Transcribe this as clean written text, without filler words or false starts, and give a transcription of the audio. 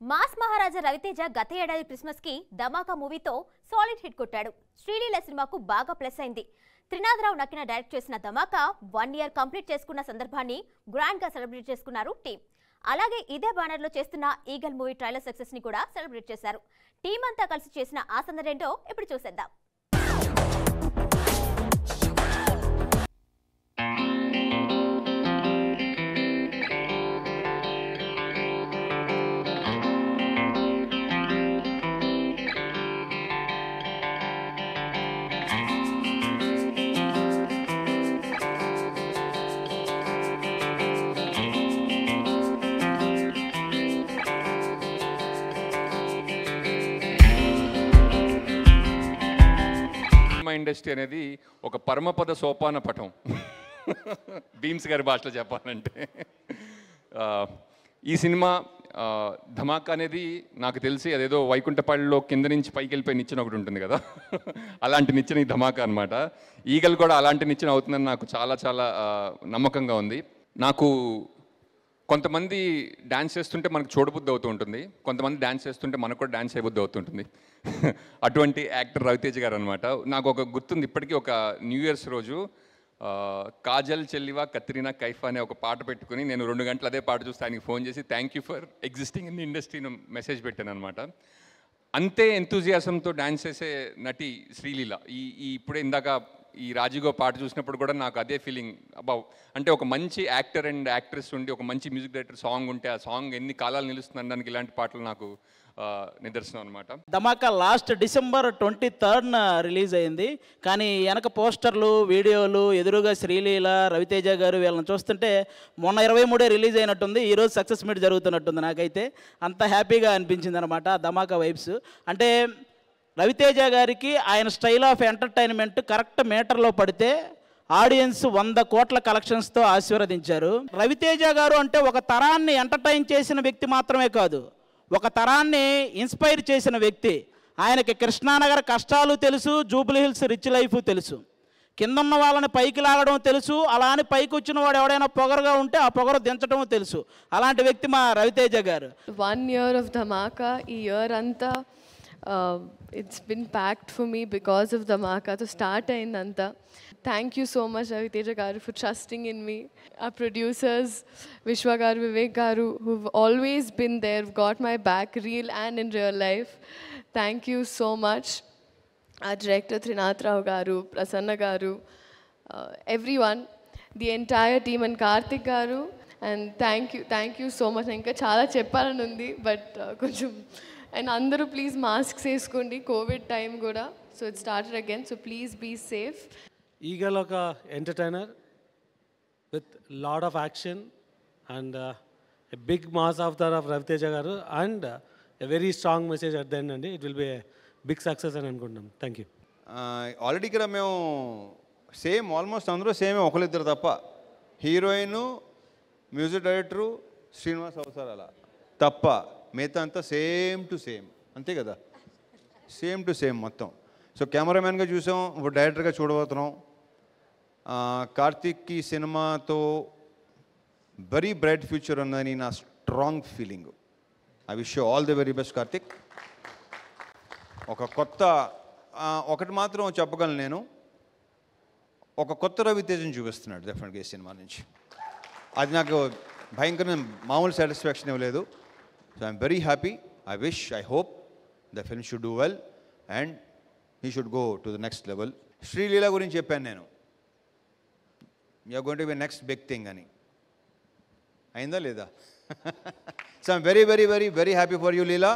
Mass మహారాజా రవితేజ గత ఏడాది Christmas కి ధమాకా మూవీతో సాలిడ్ హిట్ కొట్టాడు. శ్రీలీల సినిమాకు బాగా ప్లస్ అయింది. త్రినాథరావు నక్కిన డైరెక్ట్ చేసిన ధమాకా 1 ఇయర్ కంప్లీట్ చేసుకున్న సందర్భాన్ని గ్రాండ్ గా సెలబ్రేట్ చేసుకున్నారు టీం. అలాగే ఇదే బ్యానర్ లో చేస్తున్న ఈగల్ మూవీ ట్రైలర్ సక్సెస్ ని కూడా సెలబ్రేట్ చేశారు. టీం అంతా కలిసి చేసిన ఆ సందడేంటో ఇప్పుడు చూసేద్దాం. ఇండస్ట్రీ అనేది ఒక పరమపద సోపాన పటం. భీమ్స్ గారి భాషలో చెప్పాలంటే ఈ సినిమా ధమాకా అనేది నాకు తెలిసి అదేదో వైకుంఠపాళ్ళలో కింద నుంచి పైకి వెళ్ళిపోయి నిచ్చెన ఒకటి ఉంటుంది కదా, అలాంటి నిచ్చెన ఈ ధమాకా అనమాట. ఈగల్ కూడా అలాంటి నిచ్చెన అవుతుందని నాకు చాలా చాలా నమ్మకంగా ఉంది. నాకు కొంతమంది డ్యాన్స్ చేస్తుంటే మనకు చూడబుద్ధి అవుతూ ఉంటుంది, కొంతమంది డ్యాన్స్ చేస్తుంటే మనకు కూడా డ్యాన్స్ చేయబుద్ధి అవుతుంటుంది. అటువంటి యాక్టర్ రవితేజ గారు అనమాట. నాకు ఒక గుర్తుంది ఇప్పటికీ, ఒక న్యూ ఇయర్స్ రోజు కాజల్ చెల్లివా కత్రినా కైఫ్ అనే ఒక పాట పెట్టుకుని నేను 2 గంటలు అదే పాట చూస్తే ఆయనకి ఫోన్ చేసి thank you for existing in the ఇండస్ట్రీని మెసేజ్ పెట్టాను అనమాట. అంతే ఎంతూజియాసంతో డ్యాన్స్ చేసే నటి శ్రీలీల. ఇప్పుడే ఇందాక ఈ రాజీగో పాట చూసినప్పుడు కూడా నాకు అదే ఫీలింగ్. అంటే ఒక మంచి యాక్టర్ అండ్ యాక్ట్రెస్ ఉండి ఒక మంచి మ్యూజిక్ డైరెక్టర్ సాంగ్ ఉంటే ఆ సాంగ్ ఎన్ని కాలాలు నిలుస్తుంది అనడానికి ఇలాంటి పాటలు నాకు నిదర్శనం అనమాట. ధమాకా లాస్ట్ డిసెంబర్ 23న రిలీజ్ అయింది. కానీ వెనక పోస్టర్లు, వీడియోలు, ఎదురుగా శ్రీలీల, రవితేజ గారు వీళ్ళని చూస్తుంటే మొన్న 23 రిలీజ్ అయినట్టుంది. ఈరోజు సక్సెస్ మీట్ జరుగుతున్నట్టుంది. నాకైతే అంత హ్యాపీగా అనిపించింది అనమాట ధమాకా వైబ్స్. అంటే రవితేజ గారికి ఆయన స్టైల్ ఆఫ్ ఎంటర్టైన్మెంట్ కరెక్ట్ మీటర్లో పడితే ఆడియన్స్ 100 కోట్ల కలెక్షన్స్తో ఆశీర్వదించారు. రవితేజ గారు అంటే ఒక తరాన్ని ఎంటర్టైన్ చేసిన వ్యక్తి మాత్రమే కాదు, ఒక తరాన్ని ఇన్స్పైర్ చేసిన వ్యక్తి. ఆయనకి కృష్ణానగర్ కష్టాలు తెలుసు, జూబ్లీ హిల్స్ రిచ్ లైఫ్ తెలుసు, కిందన్న వాళ్ళని పైకి లాగడం తెలుసు, అలా అని పైకి వచ్చిన వాడు ఎవడైనా పొగరుగా ఉంటే ఆ పొగరు దించడం తెలుసు. అలాంటి వ్యక్తి మా రవితేజ గారు. 1 year of ధమాకా. ఈ ఇయర్ అంతా it's been packed for me because of Dhamaka. So start అయిందంతా. Thank you so much Raviteja garu for trusting in me. Our producers Vishwa garu, Vivek garu, who've always been there, got my back, real and in real life. Thank you so much. Our director Trinath Rao garu, Prasanna garu, everyone, the entire team, and Karthik garu, and thank you so much. Inka chaala cheppalani undi but koncham, and andaru please masks veskondi, covid time kuda, so it started again, so please be safe. Eagle oka entertainer with lot of action and a big mass avatar of Raviteja garu, and a very strong message at the end, and it will be a big success అని అనుకుంటున్నాం. Thank you. Already ఇక్కడ మేము same almost అందరూ same, ఒకరిద్దరు తప్ప. Heroine, music director Srinivas అవసరాల తప్ప మిగతా అంతా సేమ్ టు సేమ్, అంతే కదా, సేమ్ టు సేమ్ మొత్తం. సో కెమెరామెన్గా చూసాం, ఇప్పుడు డైరెక్టర్గా చూడబోతున్నాం. కార్తిక్ ఈ సినిమాతో వెరీ బ్రైట్ ఫ్యూచర్ ఉందని నా strong feeling. I wish you all the very best Karthik. ఒకటి మాత్రం చెప్పగలను నేను, ఒక కొత్త రవితేజను చూపిస్తున్నాడు డెఫినెట్గా ఈ సినిమా నుంచి. అది నాకు భయంకరమైన మామూలు సాటిస్ఫాక్షన్ ఇవ్వలేదు. So I'm very happy. I wish, I hope the film should do well and he should go to the next level. Sreeleela గురించి చెప్పాను నేను, you're going to be next big thing అని. అయిందా లేదా? So I'm very very very very happy for you Leela.